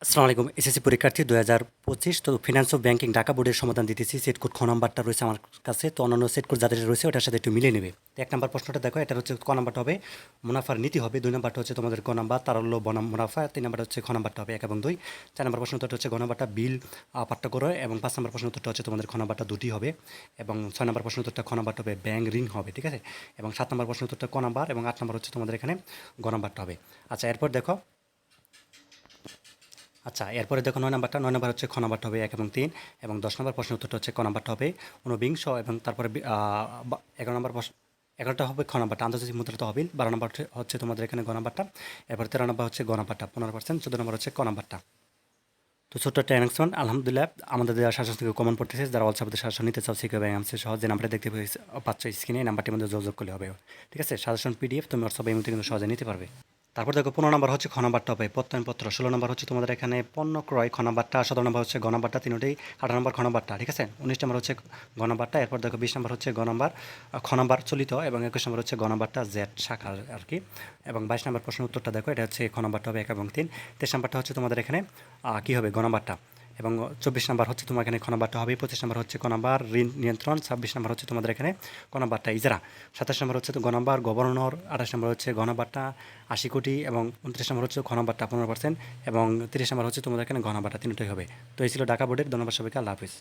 আসসালামু আলাইকুম এসএসসি পরীক্ষার্থী 2025 তো ফিনান্স ও ব্যাংকিং ঢাকা বোর্ডের সমাধান দিতেছি সেট কোড খ নাম্বারটা রয়েছে আমার কাছে তো অন্যান্য সেট কোড যাদের রয়েছে ওটার সাথে একটু মিলিয়ে নেবে তো এক নাম্বার প্রশ্নটা দেখো এটা হচ্ছে ক নাম্বারটা হবে মুনাফার নীতি হবে দুই নাম্বারটা হচ্ছে তোমাদের ক নাম্বার তারল্য বনাম মুনাফা তিন নাম্বার হচ্ছে খ নাম্বারটা হবে 1 এবং 2 চার নাম্বার প্রশ্ন উত্তরটা হচ্ছে গ নাম্বারটা বিল পার্থক্য এবং পাঁচ নাম্বার প্রশ্ন উত্তরটা হচ্ছে তোমাদের খ নাম্বারটা দুটি হবে এবং ছয় নাম্বার প্রশ্ন উত্তরটা খ নাম্বারটা হবে ব্যাংক ঋণ হবে ঠিক আছে এবং সাত নাম্বার প্রশ্ন উত্তরটা ক নাম্বার এবং আট নাম্বার হচ্ছে তোমাদের এখানে গ নাম্বারটা হবে আচ্ছা এরপর দেখো আচ্ছা এরপরে দেখো নয় নাম্বার হচ্ছে খ নাম্বারটা হবে 1 এবং 3 এবং 10 নম্বর প্রশ্নের উত্তরটা হচ্ছে ক নাম্বারটা হবে ঊনবিংশ এবং তারপরে 11 নম্বর প্রশ্ন 11টা হবে খ নাম্বারটা আন্তর্জাতিক মুদ্রা তহবিল 12 নম্বর হচ্ছে তোমাদের এখানে গ নাম্বারটা এরপর 13 নম্বর হচ্ছে গ নাম্বারটা 15% 14 নম্বর হচ্ছে ক নাম্বারটা তো ছোট্ট একটা অ্যানাউন্সমেন্ট আলহামদুলিল্লাহ আমাদের দেওয়া শাসন থেকে কমন পড়তেছে যারা অল সাবজেক্ট শাসন নিতে চাও শিখে ব্যায়ামসে সহজ যে নাম্বারটা দেখতে পাচ্ছ স্ক্রিনে এই নাম্বারটির মধ্যে যোগাযোগ করলে হবে ঠিক আছে সাজেশন পিডিএফ তুমি হোয়াটসঅ্যাপে এই মুহূর্তে কিন্তু সহজে নিতে পারবে তারপর দেখো 15 নম্বর হচ্ছে খ নাম্বারটা হবে প্রত্যয়নপত্র 16 নম্বর হচ্ছে তোমাদের এখানে পণ্য ক্রয় খ নাম্বারটা 17 নম্বর হচ্ছে গ নাম্বারটা তিনটেই 18 নম্বর খ নাম্বারটা ঠিক আছে 19 নম্বর হচ্ছে গ নাম্বারটা এরপর দেখো 20 নম্বর হচ্ছে গ নাম্বার খ নাম্বার চলিত এবং 21 নম্বর হচ্ছে গ নাম্বারটা জেড শাখা আর কি এবং 22 নম্বর প্রশ্নের উত্তরটা দেখো এটা হচ্ছে খ নাম্বারটা হবে 1 এবং 3 23 নম্বরটা হচ্ছে তোমাদের এখানে কী হবে গ নাম্বারটা এবং 24 নাম্বার হচ্ছে তোমার এখানে খ নাম্বারটা হবে 25 নাম্বার হচ্ছে ক নাম্বার ঋণ নিয়ন্ত্রণ 26 নাম্বার হচ্ছে তোমাদের এখানে ক নাম্বারটা ইজারা 27 নম্বর হচ্ছে তো গ নাম্বার গভর্নর 28 নম্বর হচ্ছে গ নাম্বারটা 80 কোটি এবং 29 নম্বর হচ্ছে খ নাম্বারটা 15% এবং 30 নম্বর হচ্ছে তোমাদের এখানে ঘ নাম্বারটা তিনটাই হবে তো এই ছিল ঢাকা বোর্ডের ধন্যবাদ সবাইকে আল্লাহ হাফিজ